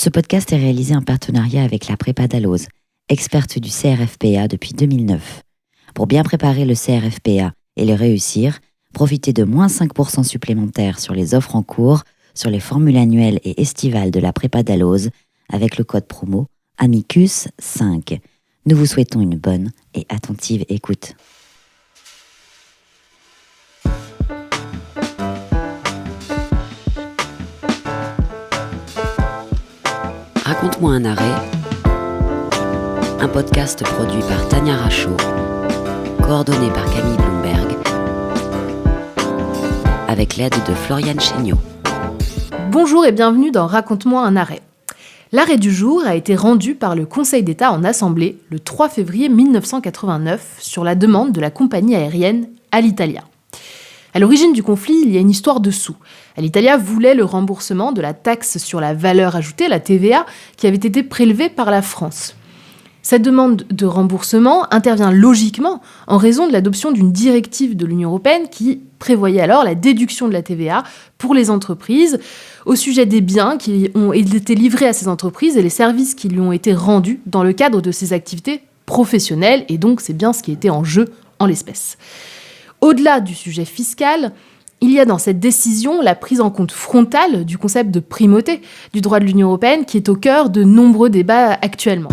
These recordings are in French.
Ce podcast est réalisé en partenariat avec la Prépa Dalloz, experte du CRFPA depuis 2009. Pour bien préparer le CRFPA et le réussir, profitez de moins 5% supplémentaires sur les offres en cours, sur les formules annuelles et estivales de la Prépa Dalloz avec le code promo AMICUS5. Nous vous souhaitons une bonne et attentive écoute. Raconte-moi un arrêt, un podcast produit par Tania Rachaud, coordonné par Camille Bloomberg, avec l'aide de Floriane Chéniaud. Bonjour et bienvenue dans Raconte-moi un arrêt. L'arrêt du jour a été rendu par le Conseil d'État en Assemblée le 3 février 1989 sur la demande de la compagnie aérienne Alitalia. À l'origine du conflit, il y a une histoire de sous. Alitalia voulait le remboursement de la taxe sur la valeur ajoutée, la TVA, qui avait été prélevée par la France. Cette demande de remboursement intervient logiquement en raison de l'adoption d'une directive de l'Union européenne qui prévoyait alors la déduction de la TVA pour les entreprises au sujet des biens qui ont été livrés à ces entreprises et les services qui lui ont été rendus dans le cadre de ces activités professionnelles, et donc c'est bien ce qui était en jeu en l'espèce. Au-delà du sujet fiscal, il y a dans cette décision la prise en compte frontale du concept de primauté du droit de l'Union européenne qui est au cœur de nombreux débats actuellement.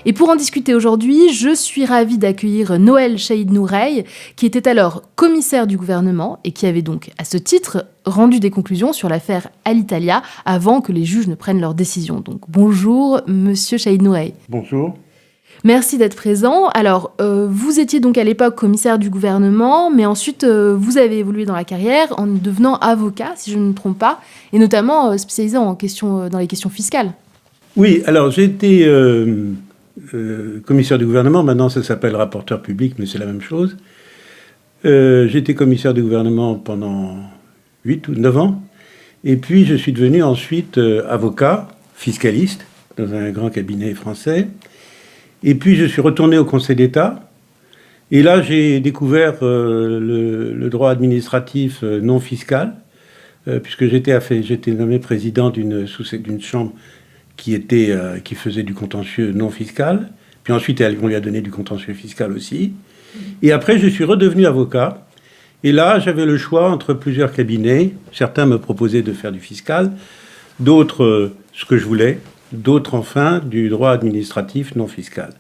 Et pour en discuter aujourd'hui, je suis ravie d'accueillir Noël Chaïd-Nourey, qui était alors commissaire du gouvernement et qui avait donc, à ce titre, rendu des conclusions sur l'affaire Alitalia avant que les juges ne prennent leur décision. Donc bonjour, monsieur Chaïd-Nourey. Bonjour. Merci d'être présent. Alors, vous étiez donc à l'époque commissaire du gouvernement, mais ensuite, vous avez évolué dans la carrière en devenant avocat, si je ne me trompe pas, et notamment spécialisé dans les questions fiscales. Oui, alors j'ai été commissaire du gouvernement, maintenant ça s'appelle rapporteur public, mais c'est la même chose. J'ai été commissaire du gouvernement pendant 8 ou 9 ans, et puis je suis devenu ensuite avocat, fiscaliste, dans un grand cabinet français. Et puis, je suis retourné au Conseil d'État. Et là, j'ai découvert le droit administratif non fiscal, puisque j'étais nommé président d'une chambre qui faisait du contentieux non fiscal. Puis ensuite, on lui a donné du contentieux fiscal aussi. Et après, je suis redevenu avocat. Et là, j'avais le choix entre plusieurs cabinets. Certains me proposaient de faire du fiscal, d'autres ce que je voulais. D'autres, enfin, du droit administratif non fiscal.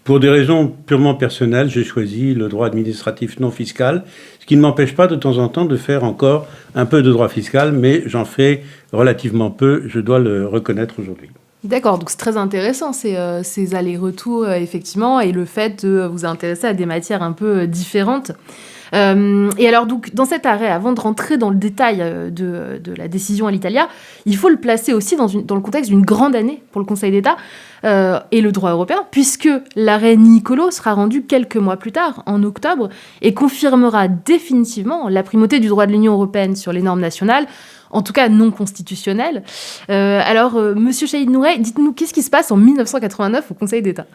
Pour des raisons purement personnelles, j'ai choisi le droit administratif non fiscal, ce qui ne m'empêche pas de temps en temps de faire encore un peu de droit fiscal, mais j'en fais relativement peu, je dois le reconnaître aujourd'hui. D'accord, donc c'est très intéressant ces allers-retours, effectivement, et le fait de vous intéresser à des matières un peu différentes. Et alors, donc, dans cet arrêt, avant de rentrer dans le détail de la décision Alitalia, il faut le placer aussi dans le contexte d'une grande année pour le Conseil d'État et le droit européen, puisque l'arrêt Niccolo sera rendu quelques mois plus tard, en octobre, et confirmera définitivement la primauté du droit de l'Union européenne sur les normes nationales, en tout cas non constitutionnelles. Alors, monsieur Chaïd-Nourey, dites-nous, qu'est-ce qui se passe en 1989 au Conseil d'État ?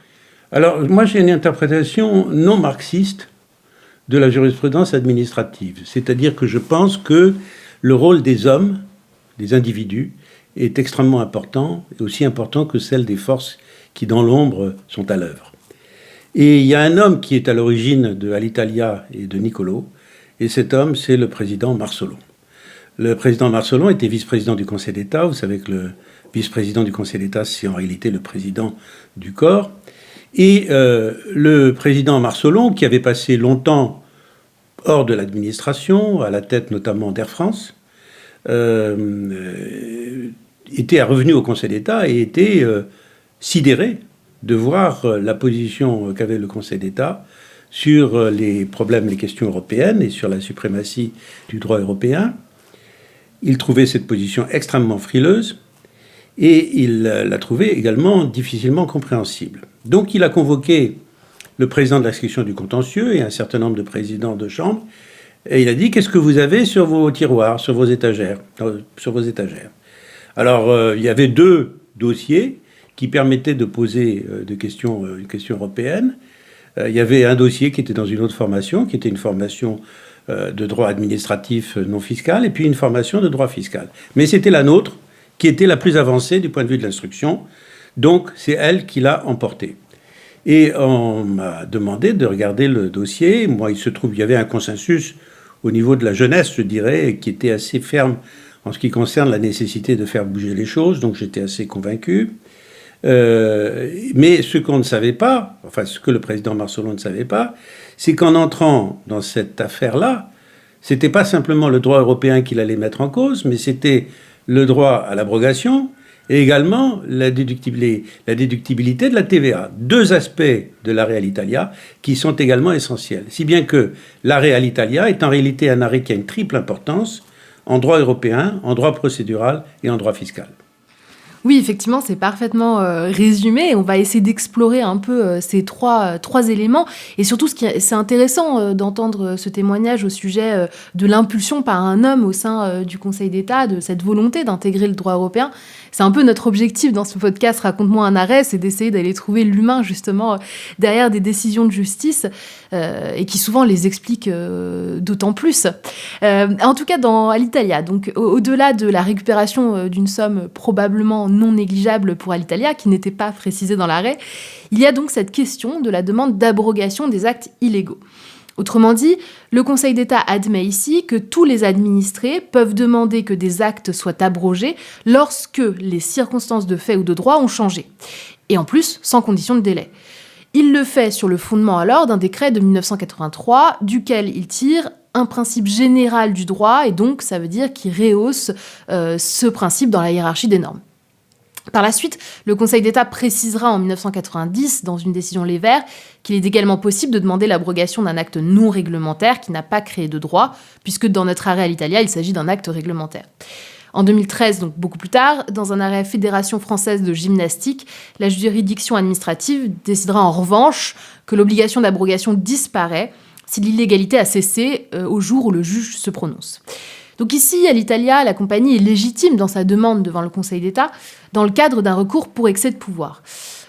Alors, moi, j'ai une interprétation non marxiste de la jurisprudence administrative. C'est-à-dire que je pense que le rôle des hommes, des individus, est extrêmement important, et aussi important que celle des forces qui, dans l'ombre, sont à l'œuvre. Et il y a un homme qui est à l'origine de Alitalia et de Niccolo, et cet homme, c'est le président Marsolon. Le président Marsolon était vice-président du Conseil d'État. Vous savez que le vice-président du Conseil d'État, c'est en réalité le président du corps. Et le président Marsolon, qui avait passé longtemps hors de l'administration, à la tête notamment d'Air France, était revenu au Conseil d'État et était sidéré de voir la position qu'avait le Conseil d'État sur les problèmes, les questions européennes et sur la suprématie du droit européen. Il trouvait cette position extrêmement frileuse et il l'a trouvée également difficilement compréhensible. Donc il a convoqué le président de la section du contentieux et un certain nombre de présidents de chambre, et il a dit « Qu'est-ce que vous avez sur vos tiroirs, sur vos étagères ?» Alors, il y avait 2 dossiers qui permettaient de poser une question européenne. Il y avait un dossier qui était dans une autre formation, qui était une formation de droit administratif non fiscal, et puis une formation de droit fiscal. Mais c'était la nôtre qui était la plus avancée du point de vue de l'instruction, donc c'est elle qui l'a emporté. Et on m'a demandé de regarder le dossier. Moi, il se trouve qu'il y avait un consensus au niveau de la jeunesse, je dirais, qui était assez ferme en ce qui concerne la nécessité de faire bouger les choses, donc j'étais assez convaincu. Mais ce qu'on ne savait pas, enfin ce que le président Marcellon ne savait pas, c'est qu'en entrant dans cette affaire-là, c'était pas simplement le droit européen qu'il allait mettre en cause, mais c'était le droit à l'abrogation et également la déductibilité de la TVA. Deux aspects de l'arrêt Alitalia qui sont également essentiels. Si bien que l'arrêt Alitalia est en réalité un arrêt qui a une triple importance en droit européen, en droit procédural et en droit fiscal. Oui, effectivement, c'est parfaitement résumé. On va essayer d'explorer un peu ces trois éléments. Et surtout, c'est intéressant d'entendre ce témoignage au sujet de l'impulsion par un homme au sein du Conseil d'État, de cette volonté d'intégrer le droit européen. C'est un peu notre objectif dans ce podcast « Raconte-moi un arrêt », c'est d'essayer d'aller trouver l'humain, justement, derrière des décisions de justice et qui souvent les explique d'autant plus. En tout cas, dans Alitalia, donc au-delà de la récupération d'une somme probablement non négligeable pour Alitalia, qui n'était pas précisée dans l'arrêt, il y a donc cette question de la demande d'abrogation des actes illégaux. Autrement dit, le Conseil d'État admet ici que tous les administrés peuvent demander que des actes soient abrogés lorsque les circonstances de fait ou de droit ont changé. Et en plus, sans condition de délai. Il le fait sur le fondement alors d'un décret de 1983, duquel il tire un principe général du droit, et donc ça veut dire qu'il rehausse ce principe dans la hiérarchie des normes. Par la suite, le Conseil d'État précisera en 1990, dans une décision Les Verts, qu'il est également possible de demander l'abrogation d'un acte non réglementaire qui n'a pas créé de droit, puisque dans notre arrêt Alitalia, il s'agit d'un acte réglementaire. En 2013, donc beaucoup plus tard, dans un arrêt Fédération française de gymnastique, la juridiction administrative décidera en revanche que l'obligation d'abrogation disparaît si l'illégalité a cessé au jour où le juge se prononce. Donc ici, Alitalia, la compagnie est légitime dans sa demande devant le Conseil d'État dans le cadre d'un recours pour excès de pouvoir.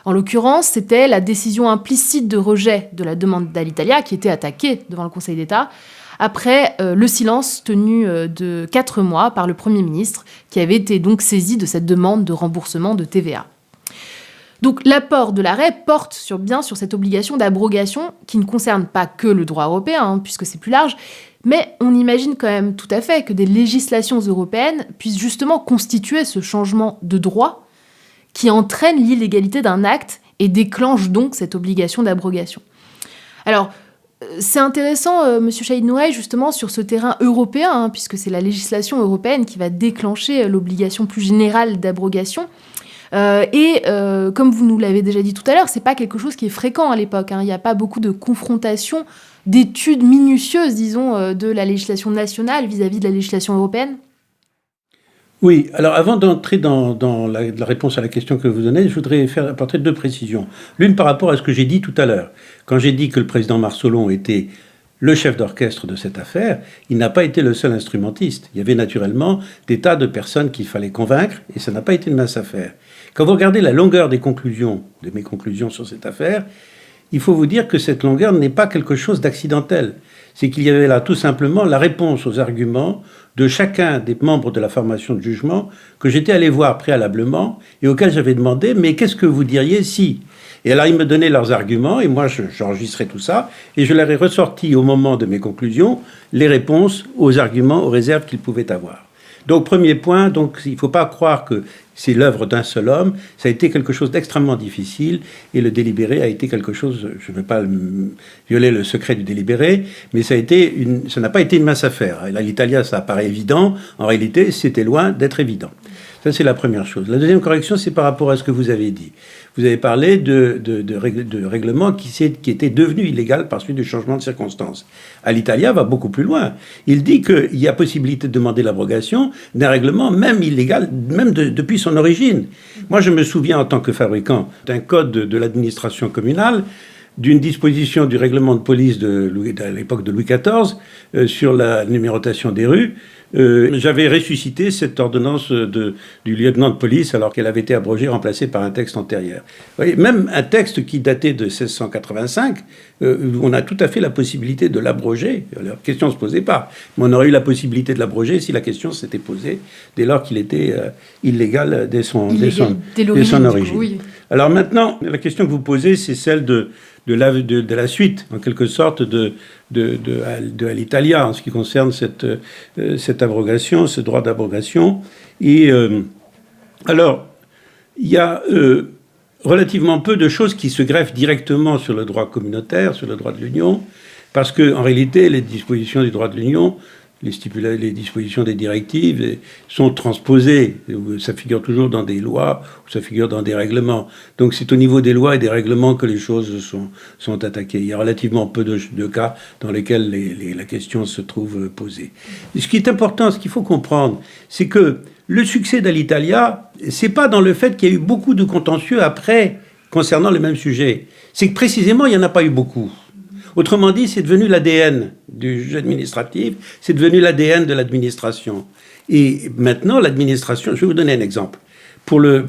En l'occurrence, c'était la décision implicite de rejet de la demande d'Alitalia qui était attaquée devant le Conseil d'État après le silence tenu de 4 mois par le Premier ministre qui avait été donc saisi de cette demande de remboursement de TVA. Donc l'apport de l'arrêt porte bien sur cette obligation d'abrogation qui ne concerne pas que le droit européen, puisque c'est plus large, mais on imagine quand même tout à fait que des législations européennes puissent justement constituer ce changement de droit qui entraîne l'illégalité d'un acte et déclenche donc cette obligation d'abrogation. Alors, c'est intéressant, Monsieur Chahid Noureil, justement, sur ce terrain européen, puisque c'est la législation européenne qui va déclencher l'obligation plus générale d'abrogation. Comme vous nous l'avez déjà dit tout à l'heure, c'est pas quelque chose qui est fréquent à l'époque. Il n'y a pas beaucoup de confrontations, d'études minutieuses, disons, de la législation nationale vis-à-vis de la législation européenne. Oui, alors avant d'entrer dans la réponse à la question que vous donnez, je voudrais apporter 2 précisions. L'une par rapport à ce que j'ai dit tout à l'heure. Quand j'ai dit que le président Marcellon était le chef d'orchestre de cette affaire, il n'a pas été le seul instrumentiste. Il y avait naturellement des tas de personnes qu'il fallait convaincre, et ça n'a pas été une mince affaire. Quand vous regardez la longueur de mes conclusions sur cette affaire, il faut vous dire que cette longueur n'est pas quelque chose d'accidentel. C'est qu'il y avait là tout simplement la réponse aux arguments de chacun des membres de la formation de jugement que j'étais allé voir préalablement et auxquels j'avais demandé « mais qu'est-ce que vous diriez si ?» Et alors ils me donnaient leurs arguments et moi j'enregistrais tout ça et je leur ai ressorti au moment de mes conclusions les réponses aux arguments, aux réserves qu'ils pouvaient avoir. Donc premier point, donc, il ne faut pas croire que c'est l'œuvre d'un seul homme, ça a été quelque chose d'extrêmement difficile et le délibéré a été quelque chose, je ne veux pas violer le secret du délibéré, mais ça n'a pas été une mince affaire. À l'Italia, ça paraît évident, en réalité, c'était loin d'être évident. Ça, c'est la première chose. La deuxième correction, c'est par rapport à ce que vous avez dit. Vous avez parlé de règlement qui était devenu illégal par suite du changement de circonstances. Alitalia va beaucoup plus loin. Il dit qu'il y a possibilité de demander l'abrogation d'un règlement même illégal, même depuis son origine. Moi, je me souviens en tant que fabricant d'un code de l'administration communale, d'une disposition du règlement de police à l'époque de Louis XIV sur la numérotation des rues, j'avais ressuscité cette ordonnance du lieutenant de police alors qu'elle avait été abrogée, remplacée par un texte antérieur. Vous voyez, même un texte qui datait de 1685, on a tout à fait la possibilité de l'abroger. La question ne se posait pas. Mais on aurait eu la possibilité de l'abroger si la question s'était posée dès lors qu'il était illégal dès son origine. Oui. Alors maintenant, la question que vous posez, c'est celle de la suite, en quelque sorte, de Alitalia, en ce qui concerne cette abrogation, ce droit d'abrogation. Et alors, il y a relativement peu de choses qui se greffent directement sur le droit communautaire, sur le droit de l'Union, parce qu'en réalité, les dispositions du droit de l'Union, les dispositions des directives sont transposées. Ça figure toujours dans des lois ou ça figure dans des règlements. Donc c'est au niveau des lois et des règlements que les choses sont attaquées. Il y a relativement peu de cas dans lesquels la question se trouve posée. Et ce qui est important, ce qu'il faut comprendre, c'est que le succès d'Alitalia, c'est pas dans le fait qu'il y a eu beaucoup de contentieux après concernant le même sujet. C'est que précisément, il n'y en a pas eu beaucoup. Autrement dit, c'est devenu l'ADN du juge administratif, c'est devenu l'ADN de l'administration. Et maintenant, l'administration, je vais vous donner un exemple. Pour le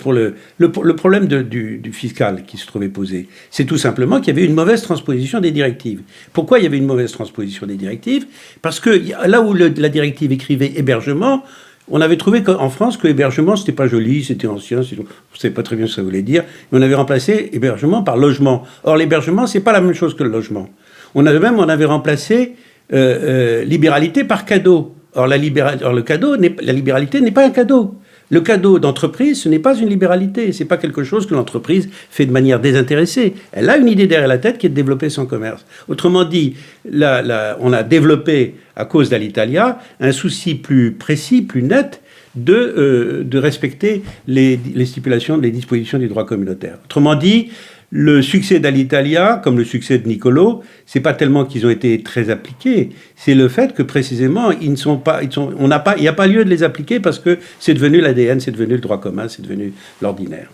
problème du fiscal qui se trouvait posé, c'est tout simplement qu'il y avait une mauvaise transposition des directives. Pourquoi il y avait une mauvaise transposition des directives ? Parce que là où la directive écrivait hébergement, on avait trouvé qu'en France, que hébergement, c'était pas joli, c'était ancien, on ne savait pas très bien ce que ça voulait dire, mais on avait remplacé hébergement par logement. Or, l'hébergement, c'est pas la même chose que le logement. On avait remplacé libéralité par cadeau. Or, la libéralité n'est pas un cadeau. Le cadeau d'entreprise, ce n'est pas une libéralité. Ce n'est pas quelque chose que l'entreprise fait de manière désintéressée. Elle a une idée derrière la tête qui est de développer son commerce. Autrement dit, on a développé, à cause d'Alitalia, un souci plus précis, plus net, de respecter les stipulations, les dispositions du droit communautaire. Autrement dit, le succès d'Alitalia, comme le succès de Niccolo, c'est pas tellement qu'ils ont été très appliqués, c'est le fait que précisément il n'y a pas lieu de les appliquer parce que c'est devenu l'ADN, c'est devenu le droit commun, c'est devenu l'ordinaire.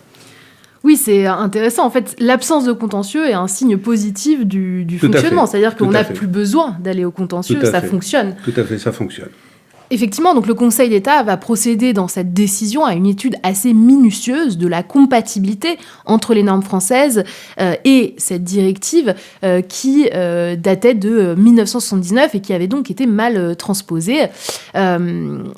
Oui, c'est intéressant. En fait, l'absence de contentieux est un signe positif du fonctionnement. C'est-à-dire qu'on n'a plus besoin d'aller au contentieux, ça fonctionne. Tout à fait, ça fonctionne. Effectivement, donc le Conseil d'État va procéder dans cette décision à une étude assez minutieuse de la compatibilité entre les normes françaises et cette directive qui datait de 1979 et qui avait donc été mal transposée.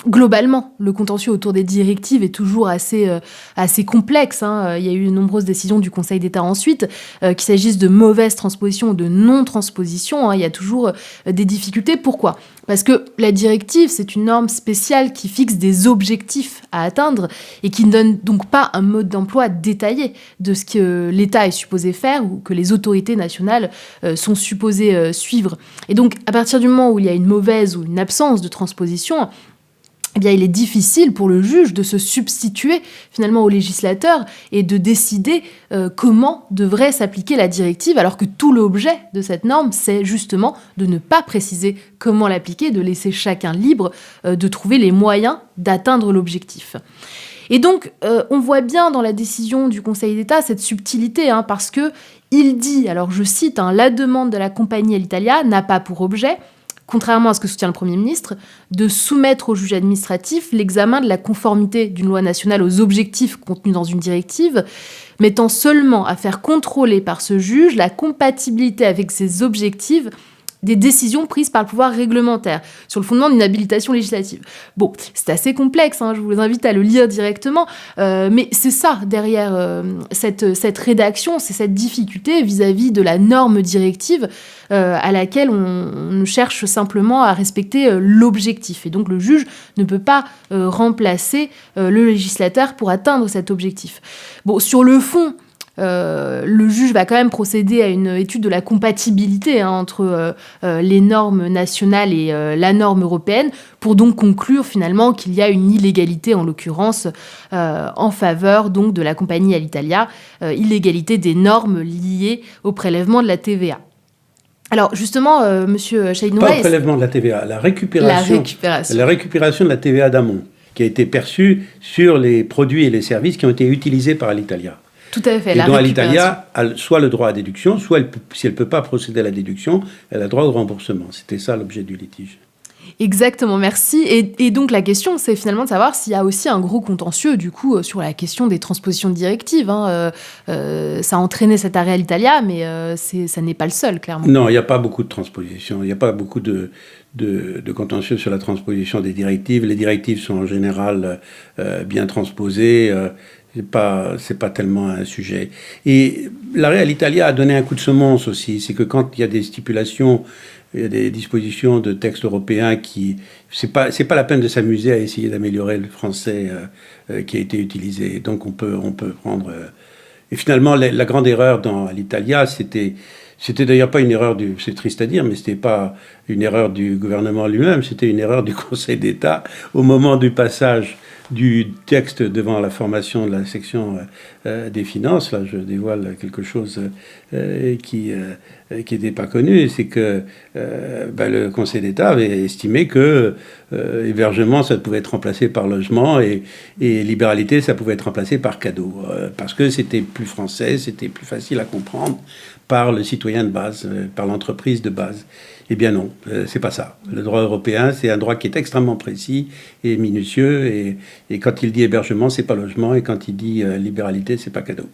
Globalement, le contentieux autour des directives est toujours assez complexe. Il y a eu de nombreuses décisions du Conseil d'État ensuite, qu'il s'agisse de mauvaises transpositions ou de non-transpositions. Il y a toujours des difficultés. Pourquoi ? Parce que la directive, c'est une norme spéciale qui fixe des objectifs à atteindre et qui ne donne donc pas un mode d'emploi détaillé de ce que l'État est supposé faire ou que les autorités nationales sont supposées suivre. Et donc, à partir du moment où il y a une mauvaise ou une absence de transposition, eh bien, il est difficile pour le juge de se substituer finalement au législateur et de décider comment devrait s'appliquer la directive, alors que tout l'objet de cette norme, c'est justement de ne pas préciser comment l'appliquer, de laisser chacun libre de trouver les moyens d'atteindre l'objectif. Et donc, on voit bien dans la décision du Conseil d'État cette subtilité, parce que il dit, alors je cite, la demande de la compagnie Alitalia n'a pas pour objet, contrairement à ce que soutient le Premier ministre, de soumettre au juge administratif l'examen de la conformité d'une loi nationale aux objectifs contenus dans une directive, mettant seulement à faire contrôler par ce juge la compatibilité avec ces objectifs des décisions prises par le pouvoir réglementaire, sur le fondement d'une habilitation législative. Bon, c'est assez complexe, je vous invite à le lire directement, mais c'est ça, derrière cette rédaction, c'est cette difficulté vis-à-vis de la norme directive à laquelle on cherche simplement à respecter l'objectif. Et donc le juge ne peut pas remplacer le législateur pour atteindre cet objectif. Bon, sur le fond, le juge va quand même procéder à une étude de la compatibilité entre les normes nationales et la norme européenne pour donc conclure finalement qu'il y a une illégalité, en l'occurrence en faveur donc de la compagnie Alitalia, illégalité des normes liées au prélèvement de la TVA. Alors justement, monsieur Chahinoura... Pas au prélèvement de la TVA, la récupération de la TVA d'amont qui a été perçue sur les produits et les services qui ont été utilisés par Alitalia. Tout à fait. Et dont Alitalia a soit le droit à déduction, soit si elle ne peut pas procéder à la déduction, elle a droit au remboursement. C'était ça l'objet du litige. Exactement, merci. Et donc la question, c'est finalement de savoir s'il y a aussi un gros contentieux, du coup, sur la question des transpositions de directives. Ça a entraîné cet arrêt à l'Italia, mais ça n'est pas le seul, clairement. Non, il n'y a pas beaucoup de transpositions. Il n'y a pas beaucoup de contentieux sur la transposition des directives. Les directives sont en général bien transposées. C'est pas tellement un sujet. Et l'arrêt à l'Italia a donné un coup de semonce aussi. C'est que quand il y a des stipulations, il y a des dispositions de textes européens qui... C'est pas la peine de s'amuser à essayer d'améliorer le français qui a été utilisé. Donc on peut prendre... Et finalement, la grande erreur à l'Italia, c'était d'ailleurs pas une erreur c'est triste à dire, mais c'était pas une erreur du gouvernement lui-même, c'était une erreur du Conseil d'État au moment du passage du texte devant la formation de la section des finances. Là, je dévoile quelque chose qui n'était pas connu, c'est que le Conseil d'État avait estimé que hébergement, ça pouvait être remplacé par logement et libéralité, ça pouvait être remplacé par cadeau, parce que c'était plus français, c'était plus facile à comprendre par le citoyen de base, par l'entreprise de base. Eh bien non, c'est pas ça. Le droit européen, c'est un droit qui est extrêmement précis et minutieux, et quand il dit hébergement, c'est pas logement, et quand il dit libéralité, c'est pas cadeau.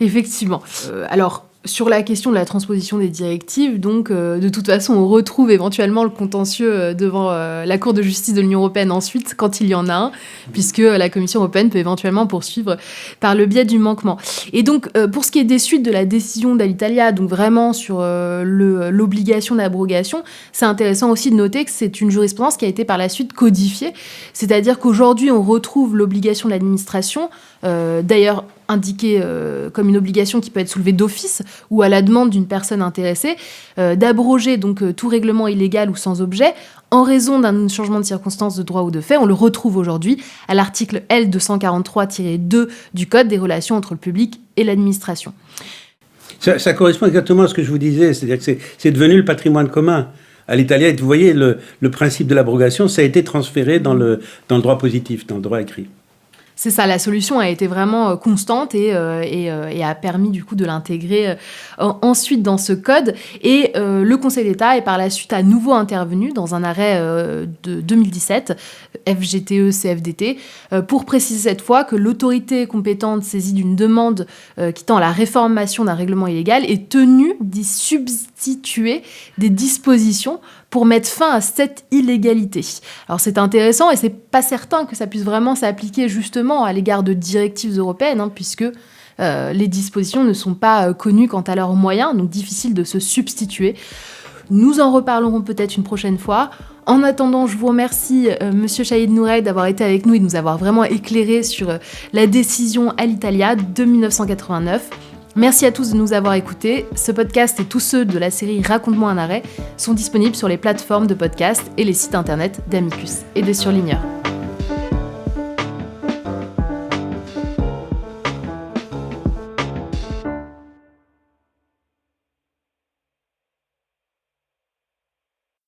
Effectivement. Alors, sur la question de la transposition des directives, donc, de toute façon, on retrouve éventuellement le contentieux devant la Cour de justice de l'Union européenne ensuite, quand il y en a un, puisque la Commission européenne peut éventuellement poursuivre par le biais du manquement. Et donc, pour ce qui est des suites de la décision d'Alitalia, donc vraiment sur l'obligation d'abrogation, c'est intéressant aussi de noter que c'est une jurisprudence qui a été par la suite codifiée, c'est-à-dire qu'aujourd'hui, on retrouve l'obligation de l'administration, d'ailleurs indiquée comme une obligation qui peut être soulevée d'office ou à la demande d'une personne intéressée, d'abroger donc tout règlement illégal ou sans objet en raison d'un changement de circonstances, de droit ou de fait. On le retrouve aujourd'hui à l'article L243-2 du Code des relations entre le public et l'administration. Ça correspond exactement à ce que je vous disais, c'est-à-dire que c'est devenu le patrimoine commun. À l'Italie, vous voyez, le principe de l'abrogation, ça a été transféré dans le droit positif, dans le droit écrit. C'est ça, la solution a été vraiment constante et a permis du coup de l'intégrer ensuite dans ce code. Et le Conseil d'État est par la suite à nouveau intervenu dans un arrêt de 2017, FGTE-CFDT, pour préciser cette fois que l'autorité compétente saisie d'une demande qui tend à la réformation d'un règlement illégal est tenue d'y substituer des dispositions pour mettre fin à cette illégalité. Alors c'est intéressant et c'est pas certain que ça puisse vraiment s'appliquer justement à l'égard de directives européennes, puisque les dispositions ne sont pas connues quant à leurs moyens, donc difficile de se substituer. Nous en reparlerons peut-être une prochaine fois. En attendant, je vous remercie, Monsieur Chahid Noureil, d'avoir été avec nous et de nous avoir vraiment éclairé sur la décision à l'Italia de 1989. Merci à tous de nous avoir écoutés. Ce podcast et tous ceux de la série Raconte-moi un arrêt sont disponibles sur les plateformes de podcast et les sites internet d'Amicus et des surligneurs.